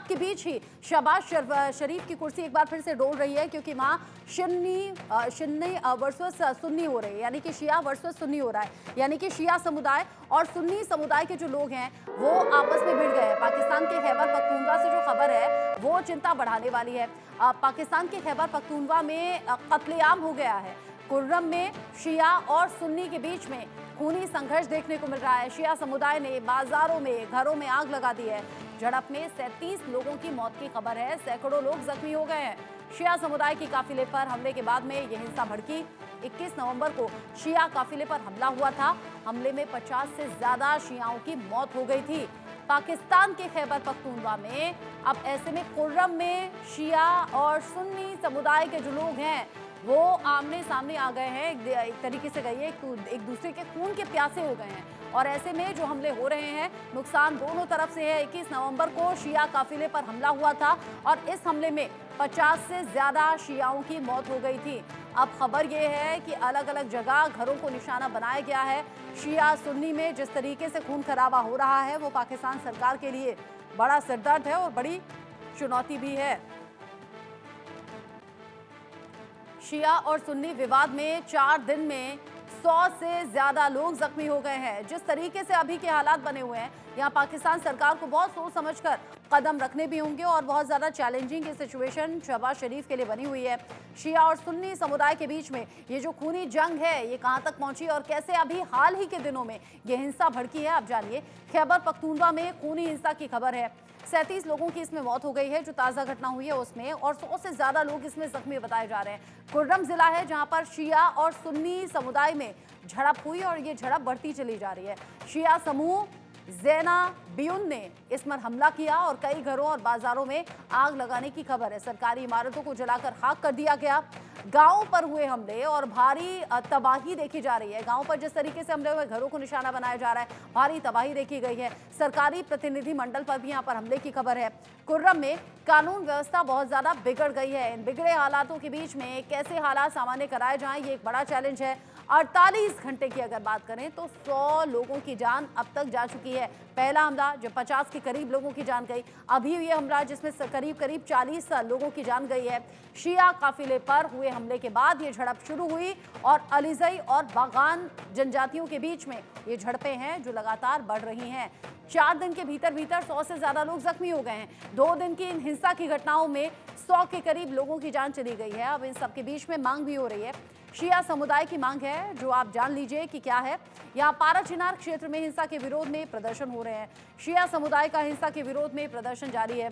हालात के बीच ही शहबाज शरीफ की कुर्सी एक बार फिर से डोल रही है, क्योंकि वहां शिन्नी वर्सेस सुन्नी हो रही है, यानी कि शिया वर्सेस सुन्नी हो रहा है। यानी कि शिया समुदाय और सुन्नी समुदाय के जो लोग हैं वो आपस में भिड़ गए हैं। पाकिस्तान के खैबर पख्तूनख्वा से जो खबर है वो चिंता बढ़ाने वाली है। पाकिस्तान के खैबर पख्तूनख्वा में कत्लेआम हो गया है। कुर्रम में शिया और सुन्नी के बीच में खूनी संघर्ष देखने को मिल रहा है। शिया समुदाय ने बाजारों में, घरों में आग लगा दी है। झड़प में 37 लोगों की मौत की खबर है, सैकड़ों लोग जख्मी हो गए हैं। शिया समुदाय की काफिले पर हमले के बाद में यह हिंसा भड़की। 21 नवंबर को शिया काफिले पर हमला हुआ था। हमले में 50 से ज्यादा शियाओं की मौत हो गई थी। पाकिस्तान के खैबर पख्तूनख्वा में अब ऐसे में कुर्रम में शिया और सुन्नी समुदाय के जो लोग हैं वो आमने सामने आ गए हैं। एक तरीके से कहिए एक दूसरे के खून के प्यासे हो गए हैं। और ऐसे में जो हमले हो रहे हैं, नुकसान दोनों तरफ से है। 21 नवंबर को शिया काफिले पर हमला हुआ था और इस हमले में 50 से ज्यादा शियाओं की मौत हो गई थी। अब खबर यह है कि अलग अलग जगह घरों को निशाना बनाया गया है। शिया सुन्नी में जिस तरीके से खून खराबा हो रहा है वो पाकिस्तान सरकार के लिए बड़ा सिरदर्द है और बड़ी चुनौती भी है। शिया और सुन्नी विवाद में 4 दिन में 100 से ज्यादा लोग जख्मी हो गए हैं। जिस तरीके से अभी के हालात बने हुए हैं, यहाँ पाकिस्तान सरकार को बहुत सोच समझकर कदम रखने भी होंगे और बहुत ज्यादा चैलेंजिंग सिचुएशन शहबाज शरीफ के लिए बनी हुई है। शिया और सुन्नी समुदाय के बीच में ये जो खूनी जंग है ये कहां तक पहुंची और कैसे अभी हाल ही के दिनों में ये हिंसा भड़की है, आप जानिए। खैबर पख्तूनख्वा में खूनी हिंसा की खबर है। 37 लोगों की इसमें मौत हो गई है जो ताज़ा घटना हुई है उसमें, और 100 से ज़्यादा लोग इसमें जख्मी बताए जा रहे हैं। कुर्रम जिला है जहां पर शिया और सुन्नी समुदाय में झड़प हुई और ये झड़प बढ़ती चली जा रही है। शिया समूह ज़ैना बियुन ने इस पर हमला किया और कई घरों और बाजारों में आग लगाने की खबर है। सरकारी इमारतों को जलाकर खाक कर दिया गया। गांवों पर हुए हमले और भारी तबाही देखी जा रही है। गांवों पर जिस तरीके से हमले हुए, घरों को निशाना बनाया जा रहा है, भारी तबाही देखी गई है। सरकारी प्रतिनिधि मंडल पर भी यहां पर हमले की खबर है। कुर्रम में कानून व्यवस्था बहुत ज्यादा बिगड़ गई है। इन बिगड़े हालातों के बीच में कैसे हालात सामान्य कराए जाएं, ये एक बड़ा चैलेंज है। 48 घंटे की अगर बात करें तो 100 लोगों की जान अब तक जा चुकी है। पहला हमला जब 50 के करीब लोगों की जान गई, अभी ये हमला जिसमें करीब 40 लोगों की जान गई है। शिया काफिले पर हुए हमले के बाद ये झड़प शुरू हुई और अलीजई और बागान जनजातियों के बीच में ये झड़पें हैं जो लगातार बढ़ रही हैं। 4 दिन के भीतर 100 से ज्यादा लोग जख्मी हो गए हैं। 2 दिन की इन हिंसा की घटनाओं में 100 के करीब लोगों की जान चली गई है। अब इन सबके बीच में मांग भी हो रही है। शिया समुदाय की मांग है जो आप जान लीजिए कि क्या है। यहाँ पाराचिनार क्षेत्र में हिंसा के विरोध में प्रदर्शन हो रहे हैं। शिया समुदाय का हिंसा के विरोध में प्रदर्शन जारी है।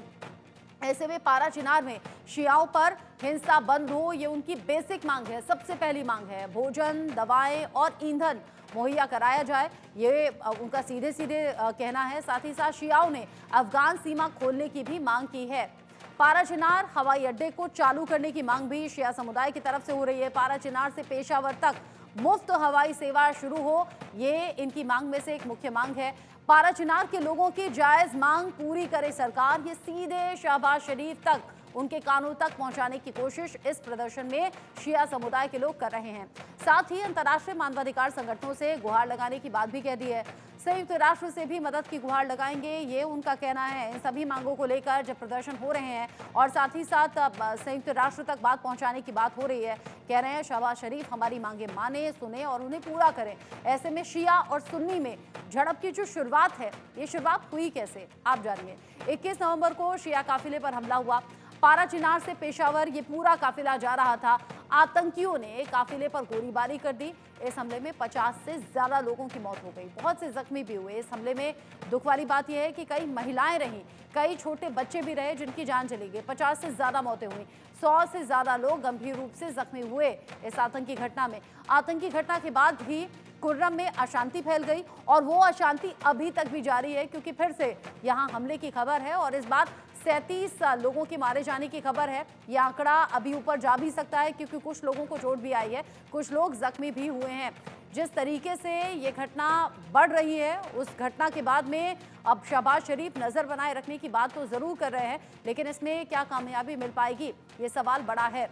ऐसे में पाराचिनार में शियाओं पर हिंसा बंद हो, ये उनकी बेसिक मांग है। सबसे पहली मांग है भोजन, दवाएं और ईंधन मुहैया कराया जाए, ये उनका सीधे कहना है। साथ ही साथ शियाओं ने अफगान सीमा खोलने की भी मांग की है। पाराचिनार हवाई अड्डे को चालू करने की मांग भी शिया समुदाय की तरफ से हो रही है। पाराचिनार से पेशावर तक मुफ्त हवाई सेवा शुरू हो, ये इनकी मांग में से एक मुख्य मांग है। पाराचिनार के लोगों की जायज मांग पूरी करे सरकार, ये सीधे शहबाज शरीफ तक, उनके कानों तक पहुंचाने की कोशिश इस प्रदर्शन में शिया समुदाय के लोग कर रहे हैं। साथ ही अंतर्राष्ट्रीय मानवाधिकार संगठनों से गुहार लगाने की बात भी कह दी है। संयुक्त राष्ट्र से भी मदद की गुहार लगाएंगे, ये उनका कहना है। इन सभी मांगों को लेकर जब प्रदर्शन हो रहे हैं और साथ ही साथ संयुक्त राष्ट्र तक बात पहुंचाने की बात हो रही है, कह रहे हैं शहबाज शरीफ हमारी मांगे माने, सुने और उन्हें पूरा करें। ऐसे में शिया और सुन्नी में झड़प की जो शुरुआत है, ये शुरुआत हुई कैसे, आप जानिए। 21 नवंबर को शिया काफिले पर हमला हुआ। पाराचिनार से पेशावर ये पूरा काफिला जा रहा था। आतंकियों ने काफिले पर गोलीबारी कर दी। इस हमले में 50 से ज्यादा लोगों की मौत हो गई, बहुत से जख्मी भी हुए। इस हमले में दुख वाली बात यह है कि कई महिलाएं रहीं, कई छोटे बच्चे भी रहे जिनकी जान चली गई। 50 से ज्यादा मौतें हुई, 100 से ज्यादा लोग गंभीर रूप से जख्मी हुए इस आतंकी घटना में। आतंकी घटना के बाद ही कुर्रम में अशांति फैल गई और वो अशांति अभी तक भी जारी है, क्योंकि फिर से यहाँ हमले की खबर है और इस बार 37 लोगों के मारे जाने की खबर है। यह आंकड़ा अभी ऊपर जा भी सकता है क्योंकि कुछ लोगों को चोट भी आई है, कुछ लोग जख्मी भी हुए हैं। जिस तरीके से ये घटना बढ़ रही है, उस घटना के बाद में अब शहबाज शरीफ नजर बनाए रखने की बात तो जरूर कर रहे हैं, लेकिन इसमें क्या कामयाबी मिल पाएगी, ये सवाल बड़ा है।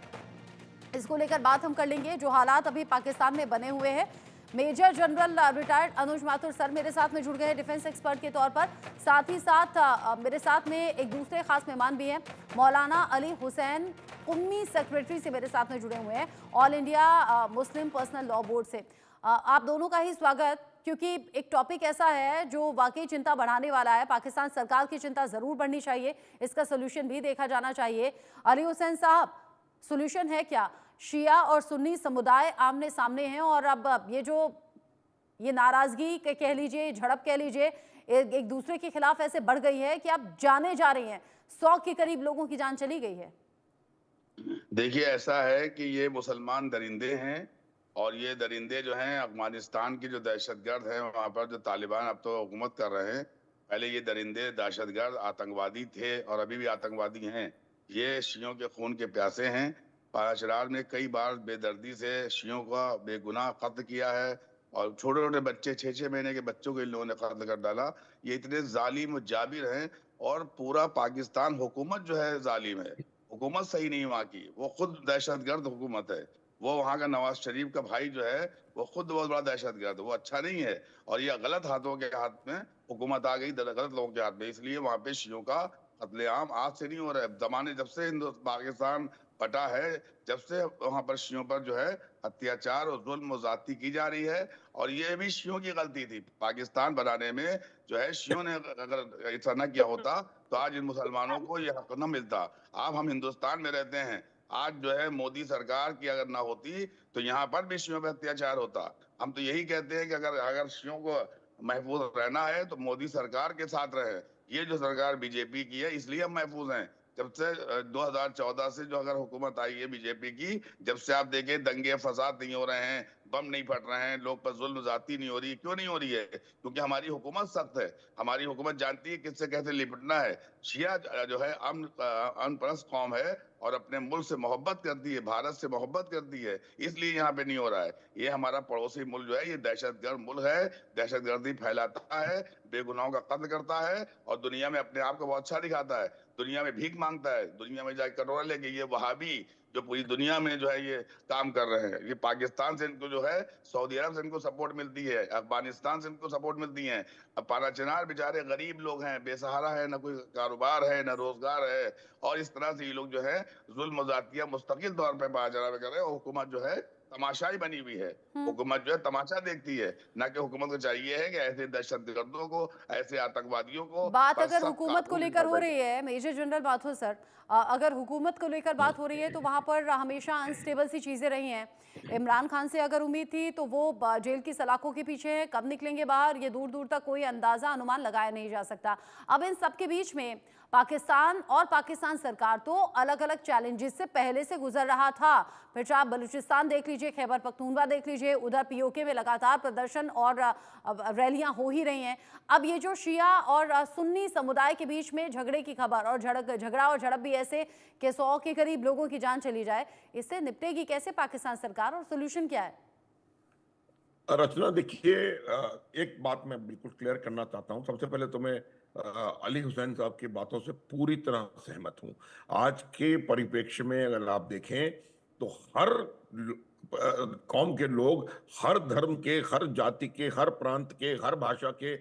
इसको लेकर बात हम कर लेंगे। जो हालात अभी पाकिस्तान में बने हुए हैं, मेजर जनरल रिटायर्ड अनुज माथुर सर मेरे साथ में जुड़ गए हैं डिफेंस एक्सपर्ट के तौर पर। साथ ही साथ मेरे साथ में एक दूसरे खास मेहमान भी हैं, मौलाना अली हुसैन कुम्मी सेक्रेटरी से मेरे साथ में जुड़े हुए हैं, all India Muslim personal law board से। आप दोनों का ही स्वागत, क्योंकि एक टॉपिक ऐसा है जो वाकई चिंता बढ़ाने वाला है। पाकिस्तान सरकार की चिंता जरूर बढ़नी चाहिए, इसका सोल्यूशन भी देखा जाना चाहिए। अली हुसैन साहब, सोल्यूशन है क्या? शिया और सुन्नी समुदाय आमने सामने हैं और अब ये नाराजगी कह लीजिए, झड़प कह लीजिए, एक दूसरे के खिलाफ ऐसे बढ़ गई है कि अब जाने जा रही हैं। 100 के करीब लोगों की जान चली गई है। देखिए, ऐसा है कि ये मुसलमान दरिंदे हैं और ये दरिंदे जो हैं अफगानिस्तान की जो दहशतगर्द हैं वहाँ पर जो तालिबान अब तो हुकूमत कर रहे हैं, पहले ये दरिंदे दहशतगर्द आतंकवादी थे और अभी भी आतंकवादी हैं। ये शियों के खून के प्यासे हैं। पाराशरार ने कई बार बेदर्दी से शियों का बेगुनाह कत्ल किया है और छोटे छोटे बच्चे 6-6 महीने के बच्चों को इन लोगों ने कत्ल कर डाला। ये इतने जालिम और जाबिर हैं और पूरा पाकिस्तान हुकूमत जो है जालिम है। हुकूमत सही नहीं वहाँ की, वो खुद दहशतगर्द हुकूमत है। वो वहाँ का नवाज शरीफ का भाई जो है वो खुद बहुत बड़ा दहशतगर्द, वो अच्छा नहीं है। और ये गलत हाथों के हाथ में हुकूमत आ गई, गलत लोगों के हाथ में, इसलिए वहाँ पे शियों का कत्लेआम आज से नहीं हो रहा है। जमाने जब से पाकिस्तान बटा है, जब से वहाँ पर शियों पर जो है अत्याचार और जुल्म और ज्यादती की जा रही है। और ये भी शियों की गलती थी, पाकिस्तान बनाने में जो है शियों ने अगर ऐसा न किया होता तो आज इन मुसलमानों को ये हक न मिलता। अब हम हिंदुस्तान में रहते हैं, आज जो है मोदी सरकार की अगर ना होती तो यहाँ पर भी शियों पे अत्याचार होता। हम तो यही कहते हैं कि अगर अगर शियों को महफूज रहना है तो मोदी सरकार के साथ रहे। ये जो सरकार बीजेपी की है इसलिए हम महफूज हैं। जब से 2014 से जो अगर हुकूमत आई है बीजेपी की, जब से आप देखें दंगे फसाद नहीं हो रहे हैं, बम नहीं फट रहे हैं, लोग पर जुल्म ज्यादती नहीं हो रही। क्यों नहीं हो रही है? क्योंकि हमारी हुकूमत सख्त है, हमारी हुकूमत जानती है किससे कैसे निपटना है। शिया जो है अनपरस्त कौम है और अपने मुल्क से मोहब्बत करती है, भारत से मोहब्बत करती है, इसलिए यहाँ पे नहीं हो रहा है। ये हमारा पड़ोसी मुल्क जो है ये दहशतगर्द मुल्क है, दहशतगर्दी फैलाता है, बेगुनाहों का कत्ल करता है और दुनिया में अपने आप को बहुत अच्छा दिखाता है। दुनिया में भीख मांगता है, दुनिया में जाकर कटोरा लेके। ये वहाबी जो पूरी दुनिया में जो है ये काम कर रहे हैं, ये पाकिस्तान से इनको जो है सऊदी अरब से इनको सपोर्ट मिलती है, अफगानिस्तान से इनको सपोर्ट मिलती है। अब पाराचनार बेचारे गरीब लोग हैं, बेसहारा है, ना कोई कारोबार है, ना रोजगार है, और इस तरह से ये लोग जो है जुल्म ज़ातिया मुस्तकिल तौर पर पाराचनार में कर रहे हैं। और हुकूमत जो है तमाशाई बनी हुई है, हुकूमत जो है तमाशा देखती है, ना कि हुकूमत को चाहिए है कि ऐसे दहशतगर्दों को, ऐसे आतंकवादियों को बात पर अगर सब हुकूमत को काबू में लेकर कर हो बैठे। रही है मेजर जनरल माथुर सर, अगर हुकूमत को लेकर बात हो रही है तो वहां पर हमेशा अनस्टेबल सी चीजें रही हैं। इमरान खान से अगर उम्मीद थी तो वो जेल की सलाखों के पीछे है, कब निकलेंगे बाहर ये दूर दूर तक कोई अंदाजा अनुमान लगाया नहीं जा सकता। अब इन सब के बीच में पाकिस्तान और पाकिस्तान सरकार तो अलग अलग चैलेंजेस से पहले से गुजर रहा था। फिर चाहे आप बलूचिस्तान देख लीजिए, खैबर पख्तूनख्वा देख लीजिए, उधर पीओके में लगातार प्रदर्शन और रैलियां हो ही रही हैं। अब ये जो शिया और सुन्नी समुदाय के बीच में झगड़े की खबर और झगड़ा और झड़प भी ऐसे कि 100 के करीब लोगों की जान चली जाए, इससे निपटेगी कैसे पाकिस्तान सरकार और सोल्यूशन क्या है? रचना, देखिए, एक बात मैं बिल्कुल क्लियर करना चाहता हूं। सबसे पहले तो मैं अली हुसैन साहब की बातों से पूरी तरह सहमत हूं। आज के परिप्रेक्ष्य में अगर आप देखें तो हर कौम के लोग, हर धर्म के, हर जाति के, हर प्रांत के, हर भाषा के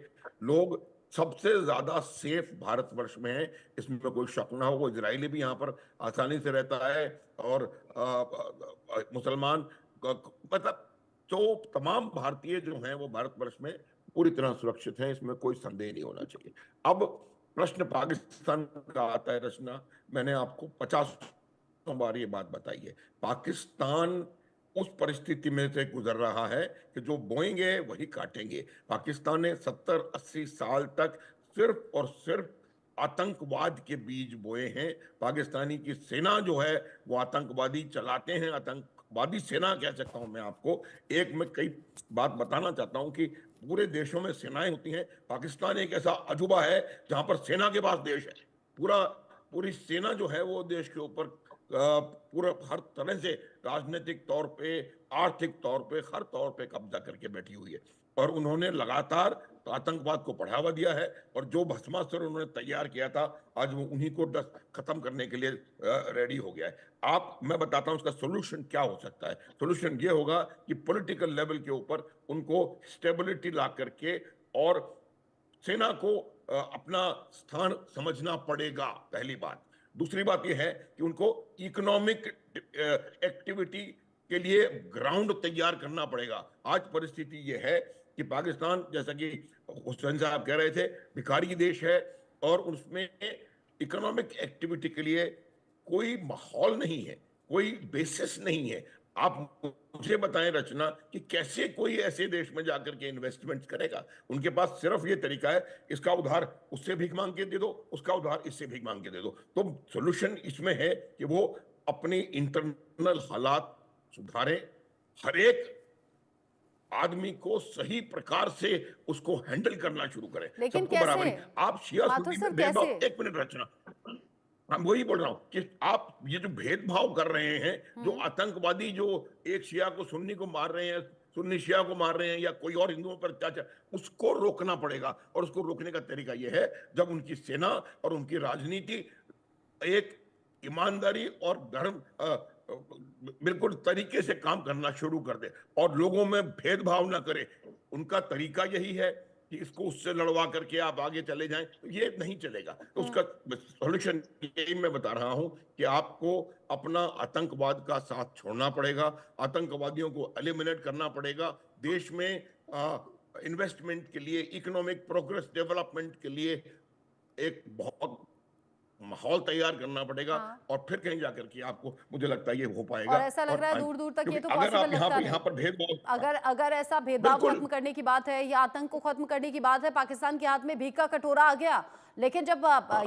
लोग सबसे ज्यादा सेफ भारतवर्ष में है, इसमें कोई शक ना हो। वो इजरायली भी यहाँ पर आसानी से रहता है और मुसलमान मतलब तो तमाम भारतीय जो हैं वो भारतवर्ष में पूरी तरह सुरक्षित हैं, इसमें कोई संदेह नहीं होना चाहिए। अब प्रश्न पाकिस्तान का आता है। रचना, मैंने आपको 50 बार ये बात बताई है, पाकिस्तान उस परिस्थिति में से गुजर रहा है कि जो बोएंगे वही काटेंगे। पाकिस्तान ने 70-80 साल तक सिर्फ और सिर्फ आतंकवाद के बीज बोए हैं। पाकिस्तानी की सेना जो है वो आतंकवादी चलाते हैं, आतंकवादी सेना कह सकता हूं मैं आपको। एक मैं कई बात बताना चाहता हूं कि पूरे देशों में सेनाएं होती हैं, पाकिस्तान एक ऐसा अजूबा है जहां पर सेना के पास देश है। पूरी सेना जो है वो देश के ऊपर पूरा हर तरह से राजनीतिक तौर पे, आर्थिक तौर पे, हर तौर पे कब्जा करके बैठी हुई है। और उन्होंने लगातार तो आतंकवाद को बढ़ावा दिया है, और जो भस्मासुर उन्होंने तैयार किया था आज वो उन्हीं को खत्म करने के लिए रेडी हो गया है। मैं बताता हूं उसका सोल्यूशन क्या हो सकता है। सोल्यूशन ये होगा कि पॉलिटिकल लेवल के ऊपर उनको स्टेबिलिटी ला करके और सेना को अपना स्थान समझना पड़ेगा, पहली बात। दूसरी बात यह है कि उनको इकोनॉमिक एक्टिविटी के लिए ग्राउंड तैयार करना पड़ेगा। आज परिस्थिति यह है कि पाकिस्तान, जैसा कि हुसैन साहब कह रहे थे, भिखारी देश है और उसमें इकोनॉमिक एक्टिविटी के लिए कोई माहौल नहीं है, कोई बेसिस नहीं है। आप मुझे बताएं रचना कि कैसे कोई ऐसे देश में जाकर के इन्वेस्टमेंट करेगा। उनके पास सिर्फ ये तरीका है, इसका उधार उससे भीख मांग के दे दो, उसका उधार इससे भीख मांग के दे दो। तो सॉल्यूशन इसमें है कि वो अपनी इंटरनल हालात सुधारें, हर एक आदमी को सही प्रकार से उसको हैंडल करना शुरू करें, लेकिन सबको कैसे? बराबरी। आप शिया माथुर सुन्नी सर, में भेदभाव, कैसे? एक मिनट रचना, हम वही बोल रहा हूं कि आप ये जो भेदभाव कर रहे हैं, जो आतंकवादी जो एक शिया को सुन्नी को मार रहे हैं, सुन्नी शिया को मार रहे हैं, या कोई और हिंदुओं पर अत्याचार, उसको रोकना पड़ेगा। और उसको रोकने का तरीका यह है जब उनकी सेना और उनकी राजनीति एक ईमानदारी और धर्म बिल्कुल तरीके से काम करना शुरू कर दे और लोगों में भेदभाव ना करे। उनका तरीका यही है कि इसको उससे लड़वा करके आप आगे चले जाएं, तो ये नहीं चलेगा। तो उसका सॉल्यूशन यही मैं बता रहा हूं कि आपको अपना आतंकवाद का साथ छोड़ना पड़ेगा, आतंकवादियों को एलिमिनेट करना पड़ेगा, देश में इन्वेस्टमेंट के लिए, इकोनॉमिक प्रोग्रेस डेवलपमेंट के लिए एक बहुत माहौल तैयार करना पड़ेगा। हाँ। और फिर कहीं जाकर के आपको, मुझे लगता है ये हो पाएगा। और ऐसा लग रहा है दूर दूर तक ये तो अगर पॉसिबल आप लगता यहाँ नहीं। पर भेदभाव, अगर ऐसा भेदभाव बिल्कुल खत्म करने की बात है या आतंक को खत्म करने की बात है, पाकिस्तान के हाथ में भीख का कटोरा आ गया, लेकिन जब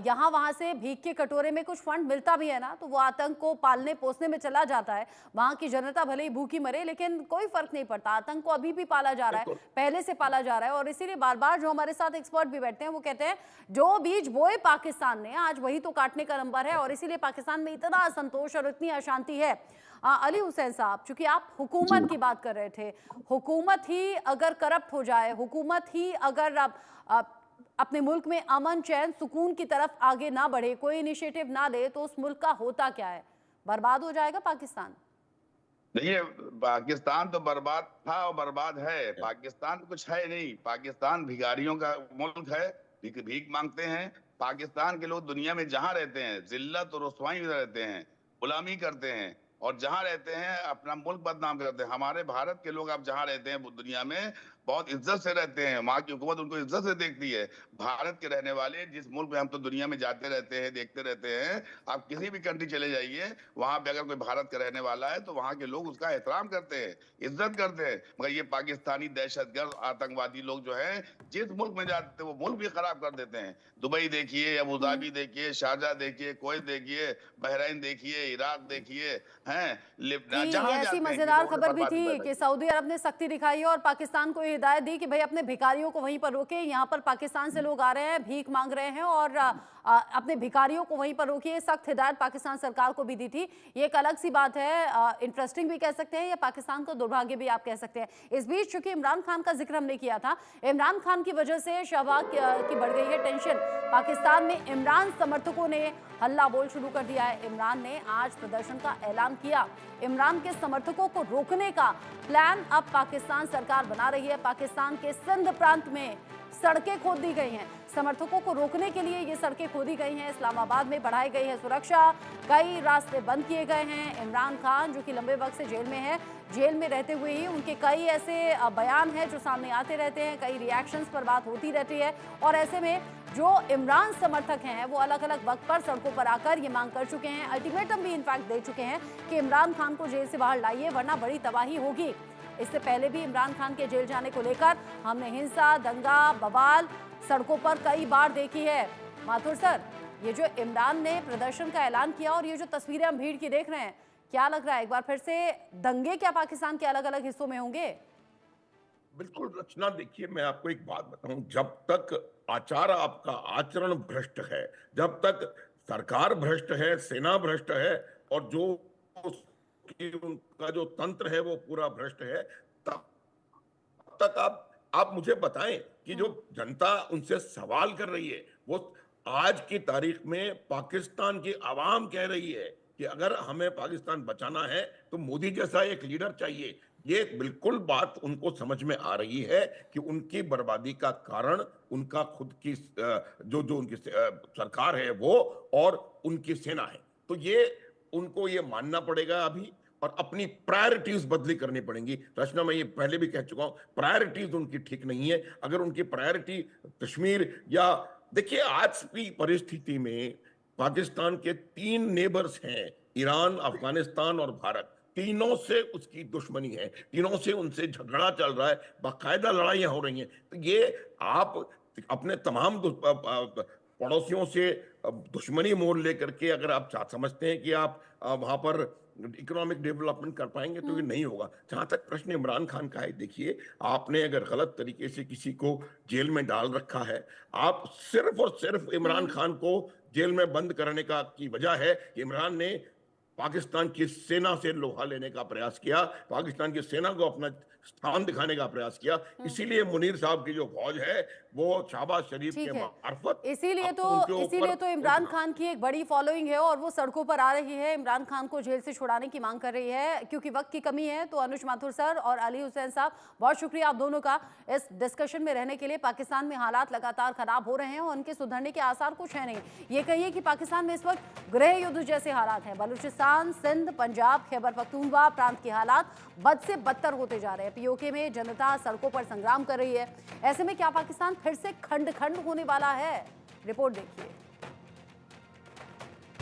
यहाँ वहां से भीख के कटोरे में कुछ फंड मिलता भी है ना, तो वो आतंक को पालने पोसने में चला जाता है। वहां की जनता भले ही भूखी मरे, लेकिन कोई फर्क नहीं पड़ता, आतंक को अभी भी पाला जा रहा है, पहले से पाला जा रहा है। और इसीलिए बार बार जो हमारे साथ एक्सपर्ट भी बैठते हैं वो कहते हैं जो बीज बोए पाकिस्तान ने आज वही तो काटने का नंबर है। और इसीलिए पाकिस्तान में इतना असंतोष और इतनी अशांति है। अली हुसैन साहब, चूंकि आप हुकूमत की बात कर रहे थे, हुकूमत ही अगर करप्ट हो जाए, हुकूमत ही अगर अपने मुल्क में अमन चैन सुकून की तरफ आगे ना बढ़े, कोई इनिशिएटिव ना ले, तो उस मुल्क का होता क्या है? बर्बाद हो जाएगा पाकिस्तान। देखिए, पाकिस्तान तो बर्बाद था और बर्बाद है। पाकिस्तान कुछ है नहीं, पाकिस्तान भिखारियों का मुल्क है, भीख मांगते हैं। पाकिस्तान के लोग दुनिया में जहां रहते हैं जिल्लत और रुसवाई में रहते हैं, गुलामी करते हैं, और जहां रहते हैं अपना मुल्क बदनाम करते हैं। हमारे भारत के लोग अब जहां रहते हैं वो दुनिया में बहुत इज्जत से रहते हैं, वहां की हुकूमत उनको इज्जत से देखती है। भारत के रहने वाले जिस मुल्क में हम तो दुनिया में जाते रहते हैं, देखते रहते हैं, आप किसी भी कंट्री चले जाइए, वहां पे अगर कोई भारत का रहने वाला है तो वहां के लोग उसका एहतराम करते हैं, इज्जत करते हैं। मगर ये पाकिस्तानी दहशतगर्द आतंकवादी लोग जो है जिस मुल्क में जाते हैं वो मुल्क भी खराब कर देते हैं। दुबई देखिए, अबू धाबी देखिए, शारजा देखिए, कुवैत देखिए, बहरीन देखिए, इराक देखिए, हैं ऐसी मजेदार खबर भी थी कि सऊदी अरब ने सख्ती दिखाई है और पाकिस्तान को हिदायत दी कि भाई अपने भिखारियों को वहीं पर रोके। यहाँ पर पाकिस्तान से लोग आ रहे हैं, भीख मांग रहे हैं, और अपने भिखारियों को वहीं पर रोकिए। सख्त हिदायत पाकिस्तान सरकार को भी दी थी। ये एक अलग सी बात है, इंटरेस्टिंग भी कह सकते हैं या पाकिस्तान को दुर्भाग्य भी आप कह सकते हैं। इस बीच चूंकि इमरान खान का जिक्र हमने किया था, इमरान खान की वजह से शहबाज की बढ़ गई है टेंशन। पाकिस्तान में इमरान समर्थकों ने हल्ला बोल शुरू कर दिया है। इमरान ने आज प्रदर्शन का ऐलान किया। इमरान के समर्थकों को रोकने का प्लान अब पाकिस्तान सरकार बना रही है। पाकिस्तान के सिंध प्रांत में सड़कें खोद दी गई हैं। समर्थकों को रोकने के लिए ये सड़कें खोदी गई हैं। इस्लामाबाद में बढ़ाई गई है सुरक्षा, कई रास्ते बंद किए गए हैं। इमरान खान जो कि लंबे वक्त से जेल में है, जेल में रहते हुए ही उनके कई ऐसे बयान हैं जो सामने आते रहते हैं, कई रिएक्शंस पर बात होती रहती है। और ऐसे में जो इमरान समर्थक हैं वो अलग अलग वक्त पर सड़कों पर आकर ये मांग कर चुके हैं, अल्टीमेटम भी इनफैक्ट दे चुके हैं कि इमरान खान को जेल से बाहर लाइए वरना बड़ी तबाही होगी। इससे पहले भी इमरान खान के जेल जाने को लेकर हमने हिंसा, दंगा, बवाल सड़कों पर कई बार देखी है। माथुर सर, ये जो इमरान ने प्रदर्शन का ऐलान किया और ये जो तस्वीरें हम भीड़ की देख रहे हैं, क्या लग रहा है एक बार फिर से दंगे क्या पाकिस्तान के अलग अलग हिस्सों में होंगे? बिल्कुल रचना, देखिए मैं आपको एक बात बताऊं, जब तक आचार आपका आचरण भ्रष्ट है, जब तक सरकार भ्रष्ट है, सेना भ्रष्ट है और जो उनका जो तंत्र है वो पूरा भ्रष्ट है, तब तक आप मुझे बताएं कि जो जनता उनसे सवाल कर रही है वो आज की तारीख में पाकिस्तान की आवाम कह रही है कि अगर हमें पाकिस्तान बचाना है तो मोदी जैसा एक लीडर चाहिए। ये बिल्कुल बात उनको समझ में आ रही है कि उनकी बर्बादी का कारण उनका खुद की जो जो उनकी सरकार है वो और उनकी सेना है। तो ये उनको ये मानना पड़ेगा अभी, और अपनी प्रायोरिटीज बदली करनी पड़ेंगी। रचना, मैं ये पहले भी कह चुका हूं, प्रायोरिटीज उनकी ठीक नहीं है। अगर उनकी प्रायोरिटी कश्मीर या देखिए आज की परिस्थिति में पाकिस्तान के 3 नेबर्स हैं, ईरान, अफगानिस्तान और भारत। तीनों से उसकी दुश्मनी है, तीनों से उनसे झगड़ा चल रहा है, बाकायदा लड़ाइयां हो रही हैं। तो ये आप अपने तमाम पड़ोसियों से दुश्मनी मोल लेकर के अगर आप समझते हैं कि आप वहां पर इकोनॉमिक डेवलपमेंट कर पाएंगे तो ये नहीं होगा। जहां तक प्रश्न इमरान खान का है, देखिए आपने अगर गलत तरीके से किसी को जेल में डाल रखा है, आप सिर्फ और सिर्फ इमरान खान को जेल में बंद करने का की वजह है कि इमरान ने पाकिस्तान की सेना से लोहा लेने का प्रयास किया, पाकिस्तान की सेना को अपना स्थान दिखाने का प्रयास किया। इसीलिए मुनीर साहब की जो फौज है वो शहबाज शरीफ के मार्फत, इसीलिए तो इमरान खान की एक बड़ी फॉलोइंग है और वो सड़कों पर आ रही है, इमरान खान को जेल से छुड़ाने की मांग कर रही है। क्योंकि वक्त की कमी है तो अनुज माथुर सर और अली हुसैन साहब, बहुत शुक्रिया आप दोनों का इस डिस्कशन में रहने के लिए। पाकिस्तान में हालात लगातार खराब हो रहे हैं और उनके सुधरने के आसार कुछ है नहीं। ये कहिए कि पाकिस्तान में इस वक्त गृह युद्ध जैसे हालात हैं। बलूचिस्तान, सिंध, पंजाब, खैबर पख्तूनख्वा प्रांत के हालात बद से बदतर होते जा रहे हैं। पीओके में जनता सड़कों पर संग्राम कर रही है। ऐसे में क्या पाकिस्तान फिर से खंड खंड होने वाला है? रिपोर्ट देखिए।